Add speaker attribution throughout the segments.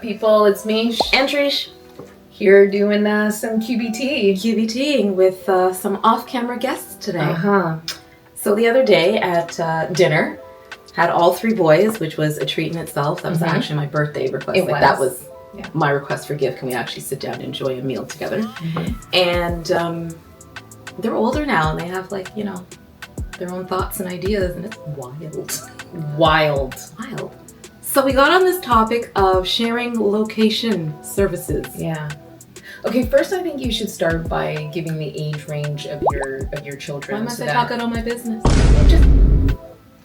Speaker 1: people? It's Miche
Speaker 2: and Triche
Speaker 1: here doing some
Speaker 2: QBTing with some off-camera guests today. So the other day at dinner, had all three boys, which was a treat in itself. That was actually my birthday request. That was my request for gift. Can we actually sit down and enjoy a meal together? And they're older now, and they have their own thoughts and ideas, and it's wild. So we got on this topic of sharing location services.
Speaker 1: Yeah. Okay, first I think you should start by giving the age range of your children.
Speaker 2: Why must I talk out all my business?
Speaker 1: Just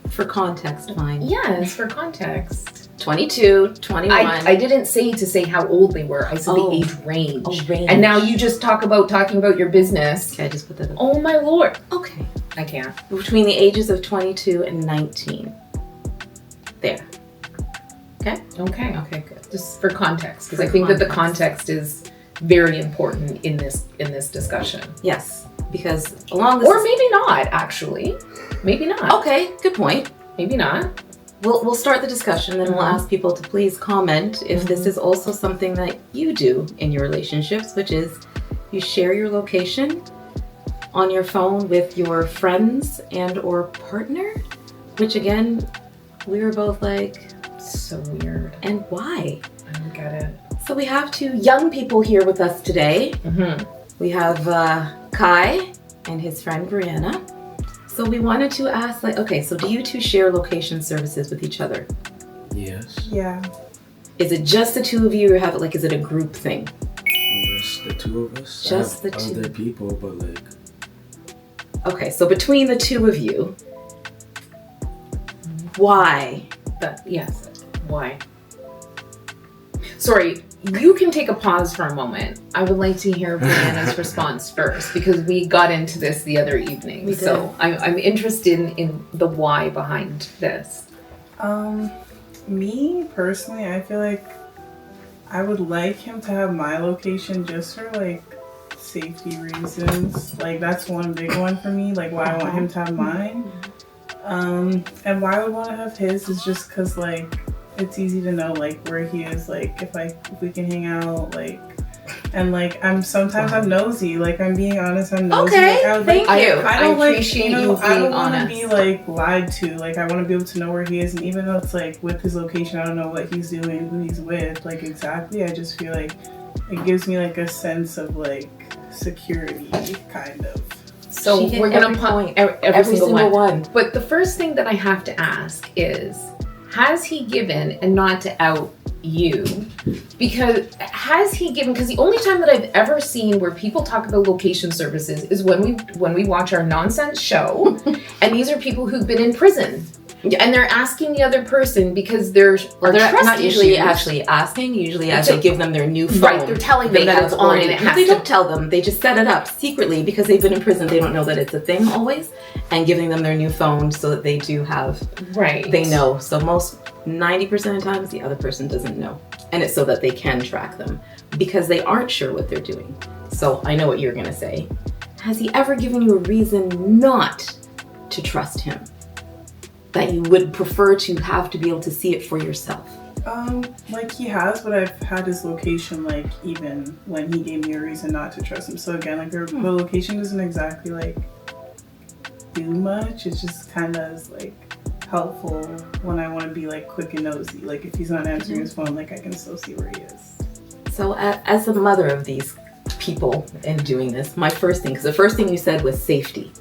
Speaker 2: for context, fine.
Speaker 1: Yes, for context.
Speaker 2: 22, 21.
Speaker 1: I didn't say how old they were. I said the age range.
Speaker 2: Oh, range.
Speaker 1: And now you just talking about your business.
Speaker 2: Okay, I just put that up.
Speaker 1: Oh my lord.
Speaker 2: Okay.
Speaker 1: I can't.
Speaker 2: Between the ages of 22 and 19. There. Okay?
Speaker 1: Okay, good. Just for context, because I think that the context is very important in this discussion.
Speaker 2: Yes, because along this...
Speaker 1: Or maybe not, actually. Maybe not.
Speaker 2: Okay, good point.
Speaker 1: Maybe not.
Speaker 2: We'll start the discussion, and we'll ask people to please comment if this is also something that you do in your relationships, which is you share your location on your phone with your friends and or partner, which again, we were both like...
Speaker 1: So weird.
Speaker 2: And why?
Speaker 1: I don't get it.
Speaker 2: So we have two young people here with us today. We have Kai and his friend Brianna. So we wanted to ask, so do you two share location services with each other?
Speaker 3: Yes.
Speaker 4: Yeah.
Speaker 2: Is it just the two of you, or is it a group thing?
Speaker 3: Just the two of us.
Speaker 2: Just
Speaker 3: I have
Speaker 2: the two.
Speaker 3: other people, but
Speaker 2: Okay, so between the two of you, why?
Speaker 1: Yes. Why? Sorry, you can take a pause for a moment. I would like to hear Brianna's response first, because we got into this the other evening.
Speaker 2: We did.
Speaker 1: So I'm interested in the why behind this.
Speaker 4: Me personally, I feel like I would like him to have my location just for safety reasons. That's one big one for me. Why I want him to have mine. And why I would want to have his is just because it's easy to know where he is, if we can hang out, and I'm nosy. I'm being honest, I'm nosy.
Speaker 2: Okay, thank you.
Speaker 1: I don't appreciate you
Speaker 4: I don't
Speaker 1: being
Speaker 4: want to
Speaker 1: honest.
Speaker 4: be lied to. I want to be able to know where he is, and even though it's with his location, I don't know what he's doing, who he's with, exactly. I just feel it gives me a sense of security, kind of.
Speaker 1: So we're gonna point every single one. But the first thing that I have to ask is, has he given, and not to out you, because the only time that I've ever seen where people talk about location services is when we watch our nonsense show, and these are people who've been in prison. And they're asking the other person because they're
Speaker 2: not usually
Speaker 1: issues.
Speaker 2: Actually asking, usually as they give them their new phone.
Speaker 1: Right, they're telling them that it's on and it has
Speaker 2: They
Speaker 1: to...
Speaker 2: don't tell them, they just set it up secretly because they've been in prison. They don't know that it's a thing always, and giving them their new phone so that they do have, they know. So 90% of times the other person doesn't know. And it's so that they can track them because they aren't sure what they're doing. So I know what you're gonna say. Has he ever given you a reason not to trust him? That you would prefer to have to be able to see it for yourself?
Speaker 4: He has, but I've had his location, even when he gave me a reason not to trust him. So again, the location doesn't exactly, do much. It's just kind of helpful when I want to be, quick and nosy. If he's not answering his phone, I can still see where he is.
Speaker 2: So as a mother of these people and doing this, my first thing, because the first thing you said was safety.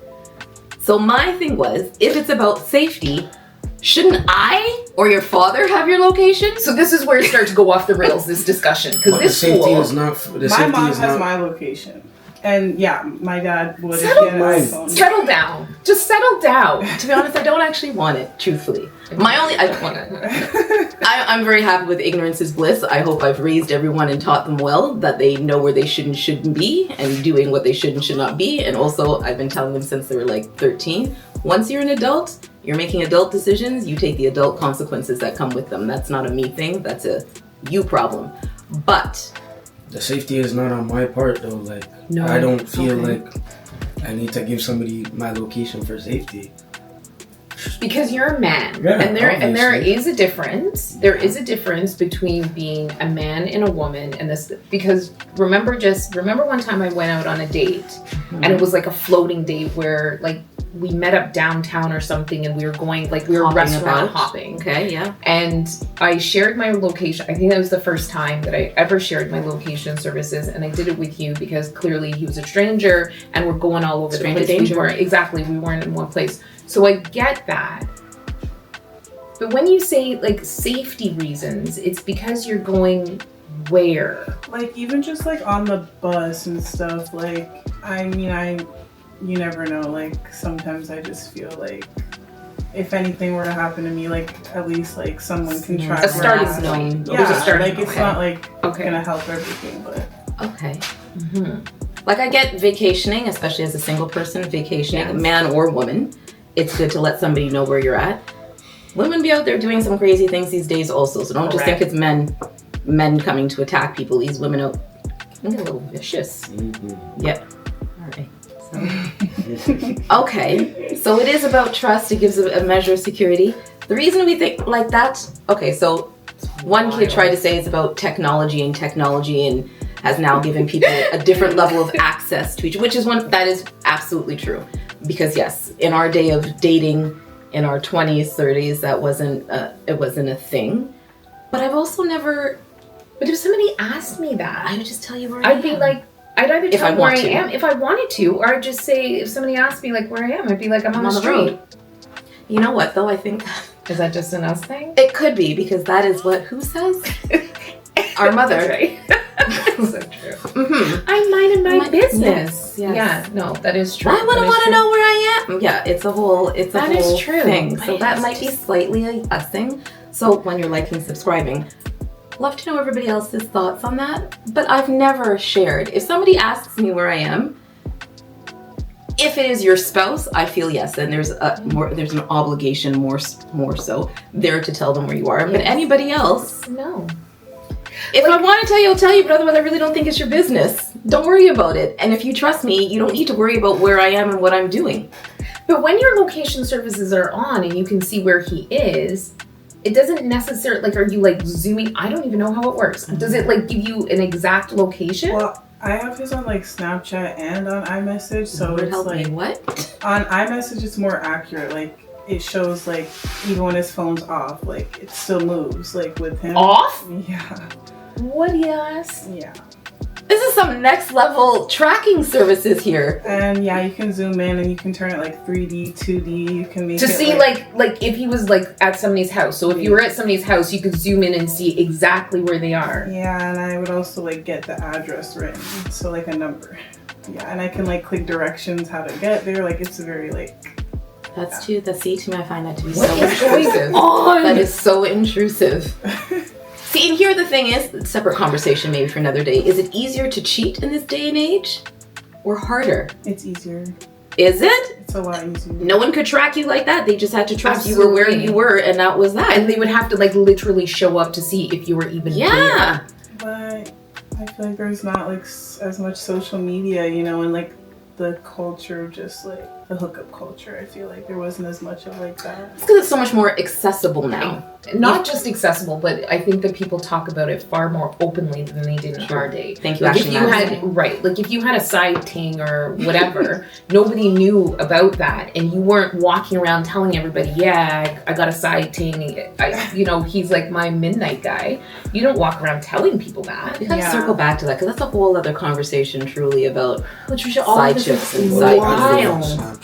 Speaker 2: So my thing was, if it's about safety, shouldn't I or your father have your location?
Speaker 1: So this is where it starts to go off the rails, this discussion. Because this
Speaker 3: safety is not...
Speaker 4: My mom has my location. And yeah, my dad would
Speaker 1: settle down. Just settle down.
Speaker 2: To be honest, I don't actually want it, truthfully. I don't want it. I'm very happy with ignorance is bliss. I hope I've raised everyone and taught them well, that they know where they should and shouldn't be, and doing what they should and should not be. And also, I've been telling them since they were 13, once you're an adult, you're making adult decisions, you take the adult consequences that come with them. That's not a me thing, that's a you problem. But
Speaker 3: the safety is not on my part though.
Speaker 2: No,
Speaker 3: I don't feel I need to give somebody my location for safety.
Speaker 1: Because you're a man,
Speaker 3: Yeah,
Speaker 1: and there
Speaker 3: obviously.
Speaker 1: is a difference. There is a difference between being a man and a woman, and this because remember one time I went out on a date, and it was like a floating date where like we met up downtown or something, and we were going like we were restaurant hopping.
Speaker 2: Okay, yeah.
Speaker 1: And I shared my location. I think that was the first time that I ever shared my location services, and I did it with you because clearly he was a stranger, and we're going all over the place. We weren't in one place. So I get that. But when you say like safety reasons, it's because you're going where?
Speaker 4: Like even just like on the bus and stuff, like you never know, like sometimes I just feel like if anything were to happen to me, like at least like someone can try
Speaker 1: a starting zone.
Speaker 4: Yeah,
Speaker 1: a starting
Speaker 4: like it's not like gonna help everything, but
Speaker 2: okay. Like I get vacationing, especially as a single person vacationing, man or woman. It's good to let somebody know where you're at. Women be out there doing some crazy things these days also, so don't just think it's men coming to attack people. These women are getting a little vicious. Yep. All right. Okay, so it is about trust. It gives a measure of security. The reason we think like that, okay, so one kid tried to say it's about technology and has now given people a different level of access to each, which is that is absolutely true. Because yes, in our day of dating, in our 20s, 30s, that wasn't a thing. But I've also never.
Speaker 1: But if somebody asked me that,
Speaker 2: I would just tell you where I am.
Speaker 1: I'd be like. I'd either tell them where I am if I wanted to, or I'd just say, if somebody asked me like where I am, I'd be like, I'm on the street. Road.
Speaker 2: You know what though, I think...
Speaker 1: Is that just an us thing?
Speaker 2: It could be, because that is what, who says? Our mother.
Speaker 1: That's right. That's so true. I'm minding my business. Yes. Yeah, no, that is true.
Speaker 2: I wouldn't want to know where I am. Yeah, it's a whole thing. So that might be slightly a us thing. So when you're liking, subscribing, love to know everybody else's thoughts on that, but I've never shared. If somebody asks me where I am, if it is your spouse, I feel yes, then there's an obligation more so there to tell them where you are. Yes. But anybody else,
Speaker 1: no.
Speaker 2: If I want to tell you, I'll tell you, but otherwise I really don't think it's your business. Don't worry about it. And if you trust me, you don't need to worry about where I am and what I'm doing.
Speaker 1: But when your location services are on and you can see where he is, it doesn't necessarily, like, are you like zooming? I don't even know how it works. Does it like give you an exact location?
Speaker 4: Well, I have his on like Snapchat and on iMessage, so it's like
Speaker 2: what?
Speaker 4: On iMessage it's more accurate. Like it shows like even when his phone's off, like it still moves like with him.
Speaker 1: Off?
Speaker 4: Yeah.
Speaker 1: What yes?
Speaker 4: Yeah.
Speaker 2: This is some next level tracking services here.
Speaker 4: And yeah, you can zoom in and you can turn it like 3D, 2D. You can make
Speaker 1: to see like if he was like at somebody's house. So if you were at somebody's house, you could zoom in and see exactly where they are.
Speaker 4: Yeah, and I would also like get the address written, so like a number. Yeah, and I can like click directions how to get there. Like it's very like.
Speaker 2: That's too. To me, I find that to be
Speaker 1: so intrusive.
Speaker 2: That is so intrusive. See, and here the thing is, separate conversation maybe for another day. Is it easier to cheat in this day and age or harder?
Speaker 4: It's easier.
Speaker 2: Is it?
Speaker 4: It's a lot easier.
Speaker 2: No one could track you like that. They just had to trust you were where you were, and that was that.
Speaker 1: And they would have to like literally show up to see if you were even there.
Speaker 4: But I feel like there's not like as much social media, you know, and like the culture of just like the hookup culture. I feel like there wasn't as much of like that.
Speaker 2: It's because it's so much more accessible now.
Speaker 1: Not just accessible, but I think that people talk about it far more openly than they did in our day.
Speaker 2: Thank you.
Speaker 1: Like if you had a side ting or whatever, nobody knew about that, and you weren't walking around telling everybody, yeah, I got a side ting. He's like my midnight guy. You don't walk around telling people that.
Speaker 2: We gotta circle back to that because that's a whole other conversation, truly, about
Speaker 1: side chicks and side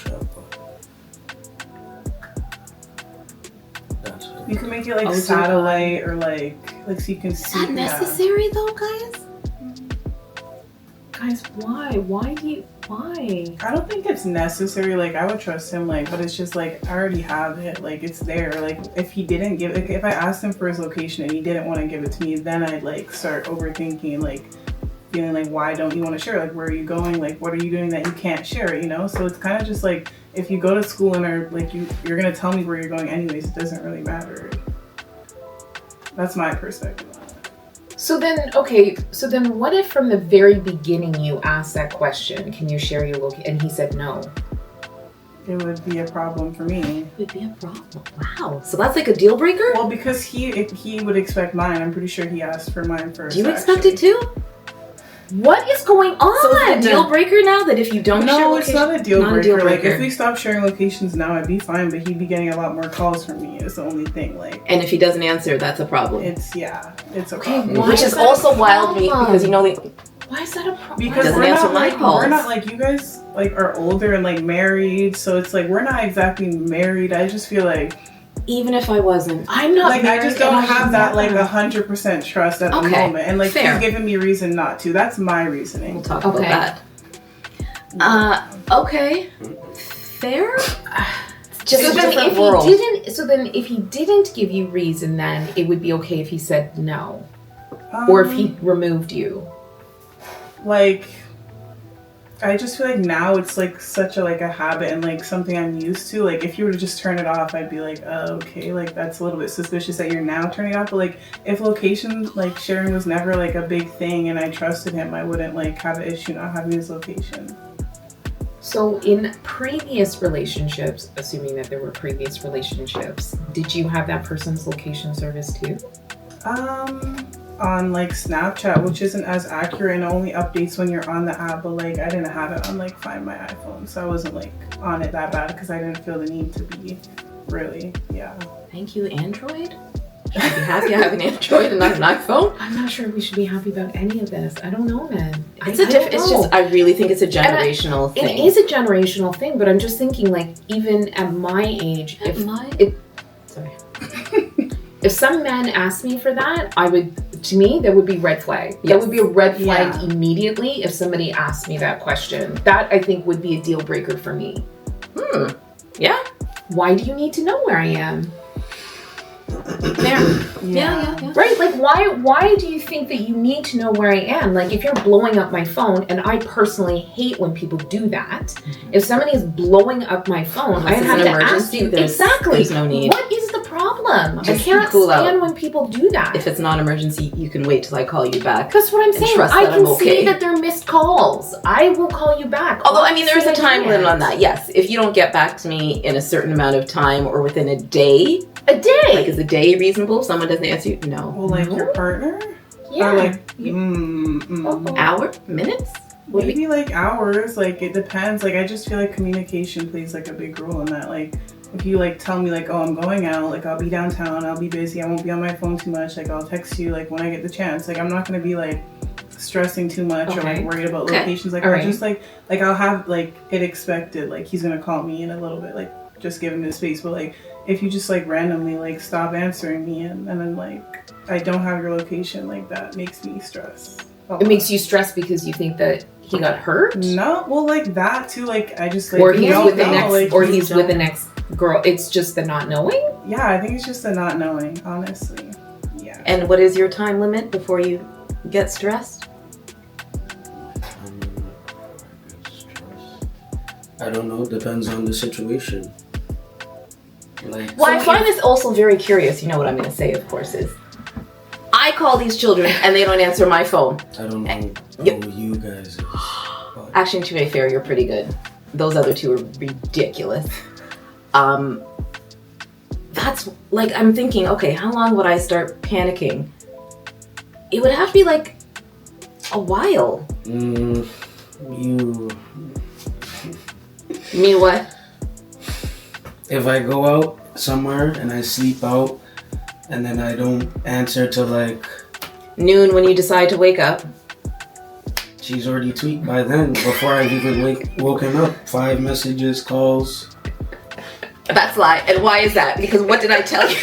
Speaker 4: You can make it like satellite or like so you can see.
Speaker 2: Is that necessary though, guys?
Speaker 1: Guys, why? Why?
Speaker 4: I don't think it's necessary. Like I would trust him, like, but it's just like I already have it. Like it's there. Like if he didn't give it, if I asked him for his location and he didn't want to give it to me, then I'd like start overthinking, like feeling like, why don't you want to share? Like, where are you going? Like, what are you doing that you can't share? You know? So it's kind of just like, if you go to school and are like, you're gonna tell me where you're going anyways. It doesn't really matter. That's my perspective on it.
Speaker 1: So then what if from the very beginning you asked that question, can you share your location? And he said no.
Speaker 4: it would be a problem for me.
Speaker 2: It would be a problem. Wow. So that's like a deal breaker?
Speaker 4: Well, because he would expect mine. I'm pretty sure he asked for mine first.
Speaker 2: Do you expect it too?
Speaker 1: What is going on?
Speaker 2: So is it a deal breaker now that if you don't share location?
Speaker 4: No, it's not a deal breaker. Like, if we stopped sharing locations now, I'd be fine, but he'd be getting a lot more calls from me is the only thing. Like,
Speaker 2: and if he doesn't answer, that's a problem.
Speaker 4: It's a problem.
Speaker 2: Which is also wild me because
Speaker 1: why is that a problem?
Speaker 4: Because we're not like you guys like are older and like married, so it's like we're not exactly married. I just feel like
Speaker 2: even if I wasn't,
Speaker 1: I'm not
Speaker 4: like
Speaker 1: married,
Speaker 4: I just don't have that like 100% trust at the moment, and like
Speaker 2: fair.
Speaker 4: He's giving me reason not to. That's my reasoning.
Speaker 2: We'll talk about that. Okay, fair.
Speaker 1: Just so then if he didn't give you reason, then it would be okay if he said no, or if he removed you.
Speaker 4: Like, I just feel like now it's like such a habit and like something I'm used to. Like, if you were to just turn it off, I'd be like, oh, okay, like that's a little bit suspicious that you're now turning it off. But like, if location like sharing was never like a big thing and I trusted him, I wouldn't like have an issue not having his location.
Speaker 1: So in previous relationships, assuming that there were previous relationships, did you have that person's location service too?
Speaker 4: On like Snapchat, which isn't as accurate and only updates when you're on the app, but like I didn't have it on like Find My iPhone, so I wasn't like on it that bad because I didn't feel the need to be really.
Speaker 2: Thank you, Android. Should I be happy I have an Android and not an iPhone?
Speaker 1: I'm not sure we should be happy about any of this. I don't know, man.
Speaker 2: I really think it's a generational thing.
Speaker 1: It is a generational thing, but I'm just thinking like even at my age, if some man asked me for that, to me, that would be red flag. Yes. That would be a red flag immediately if somebody asked me that question. That, I think, would be a deal breaker for me.
Speaker 2: Yeah.
Speaker 1: Why do you need to know where I am?
Speaker 2: There. Yeah.
Speaker 1: Right? Like, why do you think that you need to know where I am? Like, if you're blowing up my phone, and I personally hate when people do that, if somebody is blowing up my phone, I have to ask you. Exactly.
Speaker 2: There's no need.
Speaker 1: What is the problem? I can't stand when people do that.
Speaker 2: If it's not an emergency, you can wait till I call you back.
Speaker 1: That's what I'm saying. I can see that they're missed calls. I will call you back.
Speaker 2: Although, I mean, there's a time limit on that. Yes. If you don't get back to me in a certain amount of time or within a day. Like, is a day reasonable if someone doesn't answer you? No.
Speaker 4: Well, like your partner?
Speaker 1: Yeah.
Speaker 4: Or like,
Speaker 2: hour? Minutes?
Speaker 4: Maybe like hours. Like, it depends. Like, I just feel like communication plays like a big role in that. Like, if you like tell me like, oh, I'm going out, like I'll be downtown, I'll be busy, I won't be on my phone too much, like I'll text you like when I get the chance. Like, I'm not gonna be like stressing too much or like worried about locations. Like, I'll just like I'll have like it expected, like he's gonna call me in a little bit, like just give him his space. But like if you just like randomly like stop answering me and then like I don't have your location, like that makes me stress.
Speaker 1: It makes you stress because you think that he got hurt?
Speaker 4: No, well, like that too. Like I just like
Speaker 1: or he's with the next girl. It's just the not knowing.
Speaker 4: Yeah, I think it's just the not knowing. Honestly, yeah.
Speaker 2: And what is your time limit before you get stressed?
Speaker 3: I don't know. Depends on the situation. Like,
Speaker 2: well, I find this also very curious. You know what I'm going to say, of course, is I call these children and they don't answer my phone.
Speaker 3: I don't know who you guys is.
Speaker 2: Actually, to be fair, you're pretty good. Those other two are ridiculous. That's like, I'm thinking, okay, how long would I start panicking? It would have to be like a while. Me what?
Speaker 3: If I go out somewhere and I sleep out and then I don't answer till like
Speaker 2: noon when you decide to wake up.
Speaker 3: She's already tweaked by then before I've even woken up. 5 messages, calls.
Speaker 2: That's a lie. And why is that? Because what did I tell you?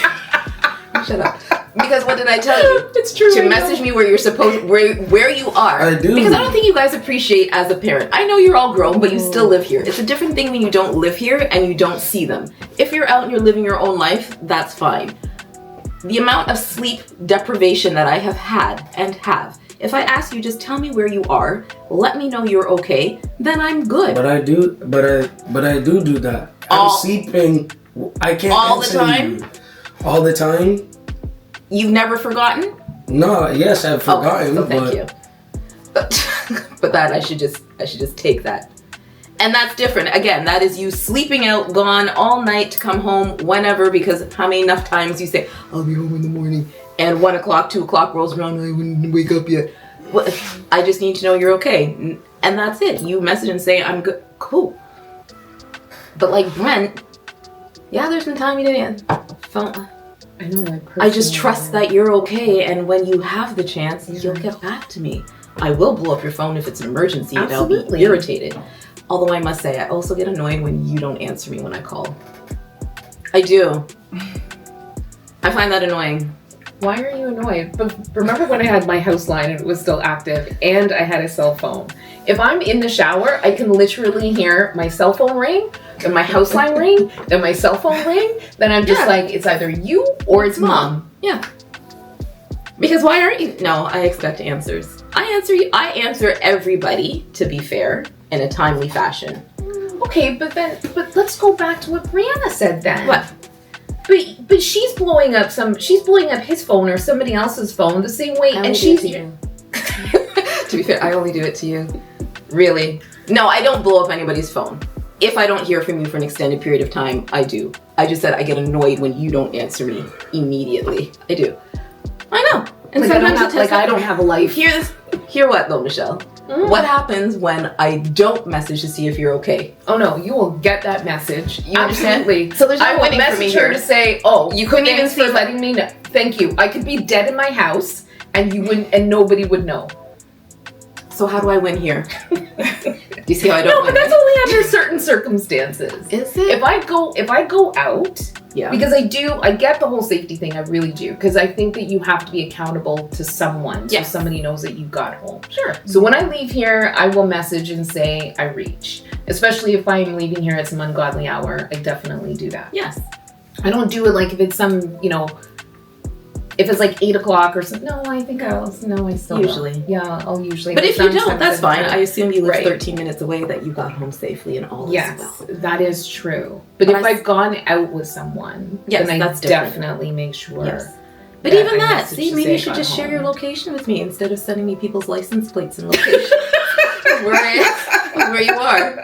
Speaker 2: Shut up. Because what did I tell you?
Speaker 1: It's true.
Speaker 2: To message me where you're supposed, where you are.
Speaker 3: I do.
Speaker 2: Because I don't think you guys appreciate as a parent. I know you're all grown, but you still live here. It's a different thing when you don't live here and you don't see them. If you're out and you're living your own life, that's fine. The amount of sleep deprivation that I have had and have. If I ask you, just tell me where you are, let me know you're okay, then I'm good.
Speaker 3: But I do that. I'm sleeping. I can't
Speaker 2: all the time.
Speaker 3: You. All the time.
Speaker 2: You've never forgotten?
Speaker 3: No, yes, I've forgotten.
Speaker 2: Okay, so thank you. But that I should just take that. And that's different. Again, that is you sleeping out, gone all night to come home whenever, because how many enough times you say, I'll be home in the morning, and 1 o'clock, 2 o'clock rolls around and I wouldn't wake up yet. Well, I just need to know you're okay. And that's it. You message and say, I'm good. Cool. But like Brent, yeah, there's some time you didn't phone.
Speaker 1: I know.
Speaker 2: I just trust that you're okay, and when you have the chance, you'll get back to me. I will blow up your phone if it's an emergency, and I'll be irritated. Although I must say, I also get annoyed when you don't answer me when I call. I do. I find that annoying.
Speaker 1: Why are you annoyed? But remember when I had my house line and it was still active and I had a cell phone? If I'm in the shower, I can literally hear my cell phone ring, then my house line ring, then my cell phone ring, then I'm just like, it's either you or it's mom.
Speaker 2: Yeah. Because why aren't you? No, I expect answers. I answer everybody, to be fair, in a timely fashion.
Speaker 1: Okay, but let's go back to what Brianna said then.
Speaker 2: What?
Speaker 1: But she's blowing up his phone or somebody else's phone the same way, and she's
Speaker 2: to be fair, I only do it to you. Really? No, I don't blow up anybody's phone. If I don't hear from you for an extended period of time, I do. I just said I get annoyed when you don't answer me immediately. I do. I know. And
Speaker 1: like I don't have a life.
Speaker 2: Hear what though, Michelle? What happens when I don't message to see if you're okay?
Speaker 1: Oh no, you will get that message.
Speaker 2: You understand?
Speaker 1: Absolutely.
Speaker 2: So there's no
Speaker 1: I will message her to say, "Oh,
Speaker 2: you couldn't even see
Speaker 1: letting me know. Thank you. I could be dead in my house, and you wouldn't, and nobody would know."
Speaker 2: So how do I win here? Do you see how I don't?
Speaker 1: No, but that's only under certain circumstances.
Speaker 2: Is it?
Speaker 1: If I go out,
Speaker 2: yeah,
Speaker 1: because I get the whole safety thing. I really do, because I think that you have to be accountable to someone, so somebody knows that you got home.
Speaker 2: Sure.
Speaker 1: So when I leave here, I will message and say I reach. Especially if I'm leaving here at some ungodly hour, I definitely do that.
Speaker 2: Yes.
Speaker 1: I don't do it like if it's some, if it's like 8 o'clock or something. No, I think I still
Speaker 2: usually.
Speaker 1: Don't. Yeah, I'll usually.
Speaker 2: But if you don't, that's fine. I assume you live 13 minutes away, that you got home safely and all
Speaker 1: yes,
Speaker 2: as well.
Speaker 1: that is true. But if I've gone out with someone, then I definitely make sure.
Speaker 2: Yes. But even that, see, maybe you should just share your location with me instead of sending me people's license plates and location. where you are.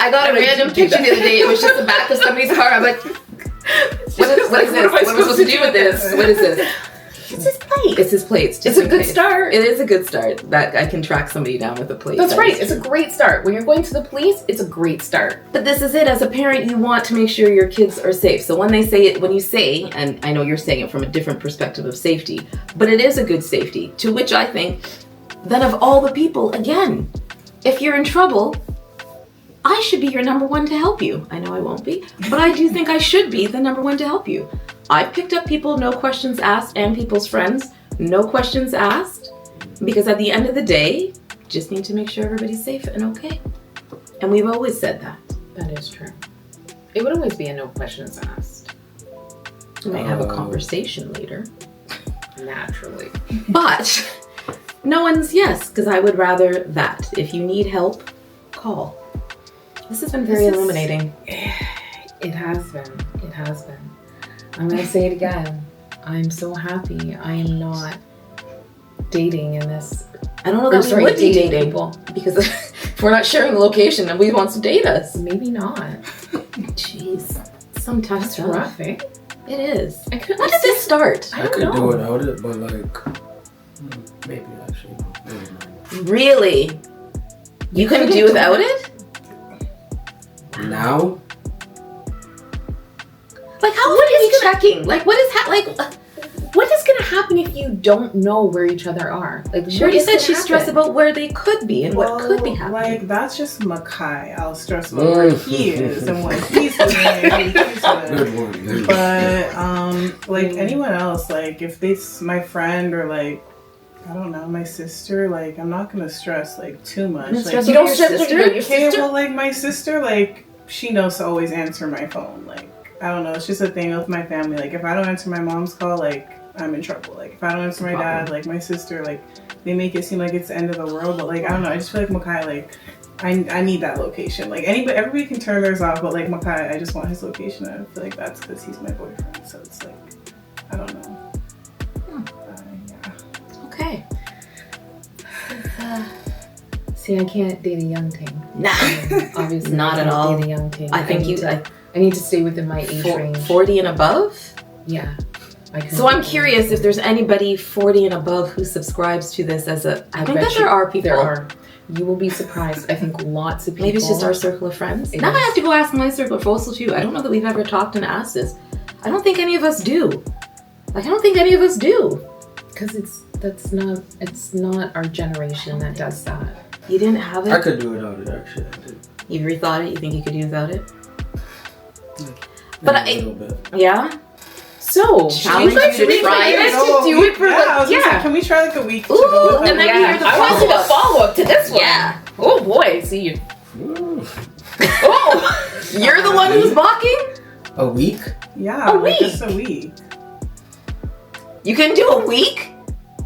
Speaker 2: I got a random picture the other day. It was just the back of somebody's car. I'm like, what is this? What am I supposed to do with this? What is this?
Speaker 1: It's his plates.
Speaker 2: It's his plates.
Speaker 1: It's a good start.
Speaker 2: It is a good start. That I can track somebody down with a plate.
Speaker 1: That's right. It's a great start. When you're going to the police, it's a great start.
Speaker 2: But this is it. As a parent, you want to make sure your kids are safe. So when you say, and I know you're saying it from a different perspective of safety, but it is a good safety, to which I think, then of all the people, again, if you're in trouble, I should be your number one to help you. I know I won't be, but I do think I should be the number one to help you. I've picked up people, no questions asked, and people's friends, no questions asked, because at the end of the day, just need to make sure everybody's safe and okay. And we've always said that.
Speaker 1: That is true. It would always be a no questions asked.
Speaker 2: We might have a conversation later.
Speaker 1: Naturally.
Speaker 2: But no one's yes, because I would rather that. If you need help, call. This has been very illuminating.
Speaker 1: It has been. It has been. I'm going to say it again. I'm so happy I am not dating in this.
Speaker 2: I don't know that we would be dating people, because if we're not sharing the location, nobody wants to date us.
Speaker 1: Maybe not.
Speaker 2: Jeez. Some tough
Speaker 1: That's
Speaker 2: stuff.
Speaker 1: rough, eh?
Speaker 2: It is. When did this start?
Speaker 3: I could do without it, but maybe actually. Maybe not.
Speaker 2: Really? You couldn't do without it?
Speaker 3: Now?
Speaker 2: Like, how are you checking? Like, what is
Speaker 1: what is going to happen if you don't know where each other are? Like,
Speaker 2: Shirley said she's stressed about where they could be and what could be happening.
Speaker 4: Like, that's just Makai. I'll stress about where he is and what he's doing and who he's with.
Speaker 3: Good one.
Speaker 4: But, like, anyone else, like, if it's my friend or, like, I don't know, my sister, like, I'm not going to stress, like, too much. Like,
Speaker 1: you don't stress your sister?
Speaker 4: Well, like, my sister, like, she knows to always answer my phone. Like, I don't know, it's just a thing with my family. Like, if I don't answer my mom's call, like, I'm in trouble. Like, if I don't answer my dad, like, my sister, like, they make it seem like it's the end of the world. But, like, I don't know, I just feel like Makai, like, I need that location. Like, everybody can turn theirs off, but, like, Makai, I just want his location. And I feel like that's because he's my boyfriend. So it's like, I don't know. Yeah.
Speaker 2: Okay.
Speaker 1: See, I can't date a young teen.
Speaker 2: Nah.
Speaker 1: Obviously,
Speaker 2: not at all.
Speaker 1: Date a young teen.
Speaker 2: I think
Speaker 1: I need to stay within my age range.
Speaker 2: 40 and above?
Speaker 1: Yeah.
Speaker 2: So I'm curious if there's anybody 40 and above who subscribes to this as a... I think that there are people.
Speaker 1: There are. You will be surprised. I think lots of people.
Speaker 2: Maybe it's just our circle of friends. Now I have to go ask my circle of friends too. I don't know that we've ever talked and asked this. I don't think any of us do. Like, I don't think any of us do.
Speaker 1: Because it's not our generation that does that.
Speaker 2: You didn't have it?
Speaker 3: I could do without it, actually. I did.
Speaker 2: You've rethought it? You think you could do without it?
Speaker 3: But a little bit.
Speaker 2: Yeah?
Speaker 1: So,
Speaker 2: challenge you to try it.
Speaker 1: Do it for
Speaker 4: can we try like a week?
Speaker 2: Ooh, and then hear the
Speaker 1: I want to do a follow-up to this one.
Speaker 2: Yeah.
Speaker 1: Oh boy, see you.
Speaker 2: Oh, you're the one who's balking?
Speaker 3: A week?
Speaker 4: Yeah,
Speaker 2: a week.
Speaker 4: Just a week.
Speaker 2: You can do a week?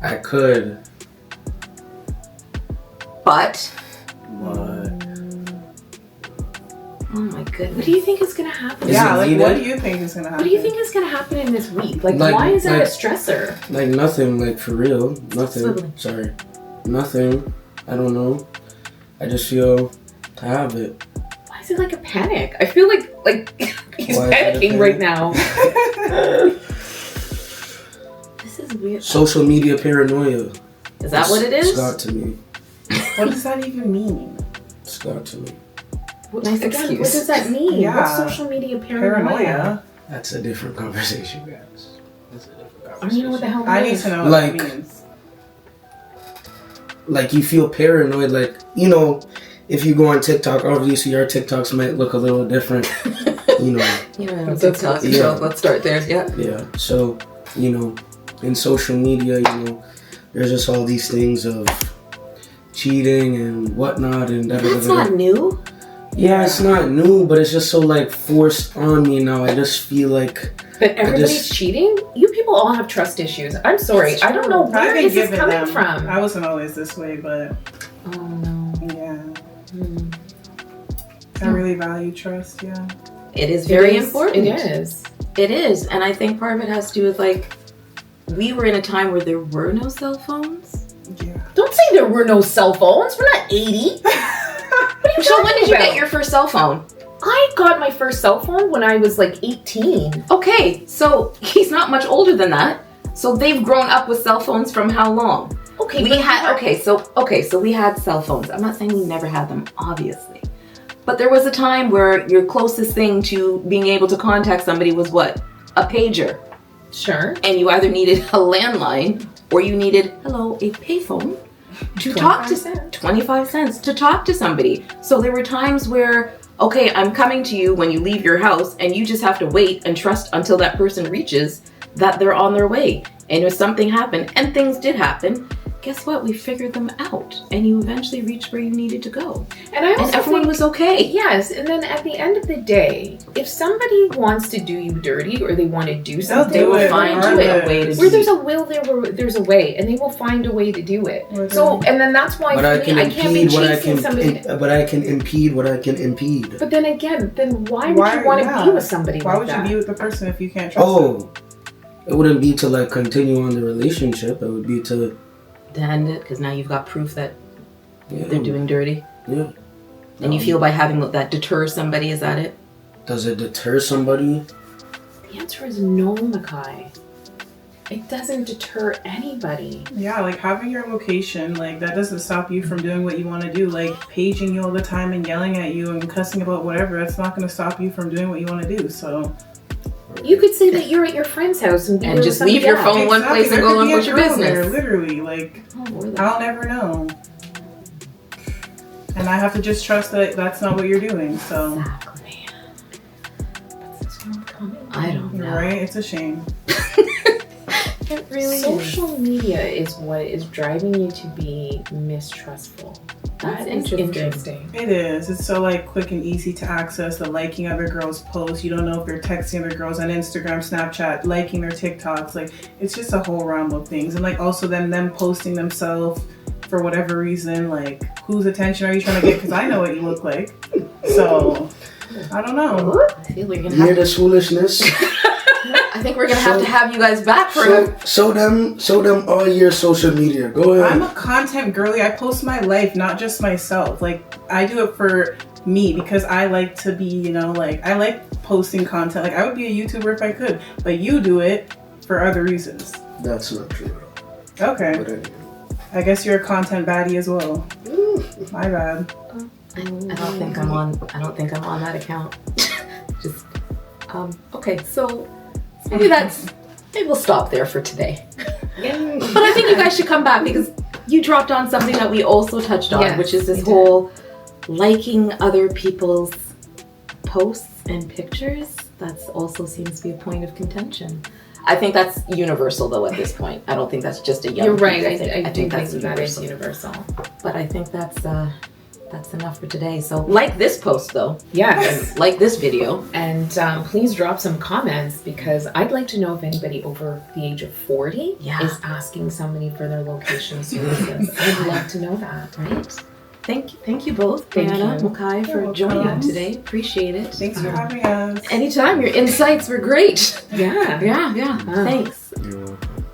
Speaker 3: I could.
Speaker 2: But?
Speaker 1: Oh my goodness. What do you think is going to happen?
Speaker 4: What do you think is going to happen?
Speaker 1: What do you think is going to happen in this week? Like why is that a stressor?
Speaker 3: Like nothing, like for real. Nothing. Sorry. Nothing. I don't know. I just feel to have it.
Speaker 1: Why is it like a panic? I feel like he's panicking right now.
Speaker 2: This is weird.
Speaker 3: Social media paranoia.
Speaker 2: Is that what it is?
Speaker 3: It's got to me.
Speaker 4: What does that even mean?
Speaker 3: It's got to me.
Speaker 2: Nice excuse.
Speaker 1: What does that mean?
Speaker 4: Yeah.
Speaker 1: What's social media paranoia?
Speaker 3: That's a different conversation, guys. That's a different conversation.
Speaker 1: I don't know what the hell
Speaker 4: I need to know what it means.
Speaker 3: Like you feel paranoid, like, you know, if you go on TikTok, obviously our TikToks might look a little different, you know.
Speaker 2: TikTok. So let's start there. Yeah.
Speaker 3: Yeah. So, you know, in social media, you know, there's just all these things of cheating and whatnot and
Speaker 2: That's not new.
Speaker 3: Yeah, it's not new, but it's just so like forced on me now. I just feel like
Speaker 1: that everybody's cheating. You people all have trust issues. I'm sorry, I don't know where is this coming from.
Speaker 4: I wasn't always this way, but
Speaker 1: oh no,
Speaker 4: yeah. I really value trust. Yeah,
Speaker 2: it is very important.
Speaker 1: It is.
Speaker 2: It is, and I think part of it has to do with like we were in a time where there were no cell phones.
Speaker 4: Yeah.
Speaker 1: Don't say there were no cell phones. We're not 80.
Speaker 2: So when did you get your first cell phone?
Speaker 1: I got my first cell phone when I was like 18.
Speaker 2: Okay, so he's not much older than that. So they've grown up with cell phones from how long?
Speaker 1: Okay,
Speaker 2: so we had cell phones. I'm not saying we never had them, obviously. But there was a time where your closest thing to being able to contact somebody was what? A pager.
Speaker 1: Sure.
Speaker 2: And you either needed a landline or you needed, a payphone. To talk to 25 cents to talk to somebody. So there were times where, okay, I'm coming to you when you leave your house and you just have to wait and trust until that person reaches that they're on their way. And if something happened, and things did happen, guess what? We figured them out and you eventually reached where you needed to go. And everyone was okay.
Speaker 1: Yes, and then at the end of the day, if somebody wants to do you dirty or they want to do something,
Speaker 2: they will find a way to do it.
Speaker 1: Where there's a will, there's a way, and they will find a way to do it. So, and then that's why
Speaker 3: I can't be chasing
Speaker 1: somebody.
Speaker 3: But I can impede what I can impede.
Speaker 1: But then again, why would you want to be with somebody
Speaker 4: why
Speaker 1: like that?
Speaker 4: Why would you be with the person if you can't trust them?
Speaker 3: It wouldn't be to like continue on the relationship. It would be to
Speaker 2: end it, because now you've got proof that they're doing dirty.
Speaker 3: Yeah.
Speaker 2: And you feel by having that deter somebody, is that it?
Speaker 3: Does it deter somebody?
Speaker 1: The answer is no, Miche. It doesn't deter anybody.
Speaker 4: Yeah, like having your location, like that doesn't stop you from doing what you want to do. Like paging you all the time and yelling at you and cussing about whatever, that's not going to stop you from doing what you want to do. So
Speaker 1: you could say that you're at your friend's house and
Speaker 2: just leave your phone one place and go on with your business.
Speaker 4: There, literally, like I'll never know. And I have to just trust that that's not what you're doing. So
Speaker 1: exactly.
Speaker 2: I don't know.
Speaker 4: You're right. It's a shame.
Speaker 1: It really Social media is what is driving you to be mistrustful.
Speaker 2: That's interesting.
Speaker 4: It is. It's so like quick and easy to access. The liking other girls' posts. You don't know if they're texting other girls on Instagram, Snapchat, liking their TikToks. Like it's just a whole realm of things. And like also them posting themselves for whatever reason. Like whose attention are you trying to get? Because I know what you look like. So I don't know.
Speaker 2: I feel like
Speaker 3: hear this foolishness.
Speaker 2: I think we're gonna have you guys back for
Speaker 3: show them all your social media. Go ahead.
Speaker 4: I'm a content girly. I post my life, not just myself. Like, I do it for me because I like to be, you know, like, I like posting content. Like, I would be a YouTuber if I could, but you do it for other reasons.
Speaker 3: That's not true.
Speaker 4: Okay.
Speaker 3: But anyway.
Speaker 4: I guess you're a content baddie as well. My bad.
Speaker 2: I don't think I'm on that account. Just okay, so maybe we'll stop there for today. But I think you guys should come back because you dropped on something that we also touched on, which is this whole liking other people's posts and pictures. That also seems to be a point of contention. I think that's universal though at this point. I don't think that's just a young
Speaker 1: You're right.
Speaker 2: thing.
Speaker 1: I think that is universal.
Speaker 2: But I think that's enough for today. So like this post though.
Speaker 1: Yes.
Speaker 2: Like this video.
Speaker 1: And please drop some comments because I'd like to know if anybody over the age of 40 is asking somebody for their location services. I'd love to know that, right?
Speaker 2: Thank you both, Brianna, Miche, for joining us today. Appreciate it.
Speaker 4: Thanks for having us.
Speaker 2: Anytime. Your insights were great.
Speaker 1: Yeah.
Speaker 2: Thanks.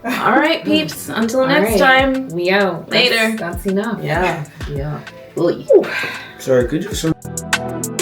Speaker 2: All right, peeps. Until next time.
Speaker 1: We out.
Speaker 2: Later.
Speaker 1: That's enough.
Speaker 2: Yeah. Ooh.
Speaker 3: Sorry, could you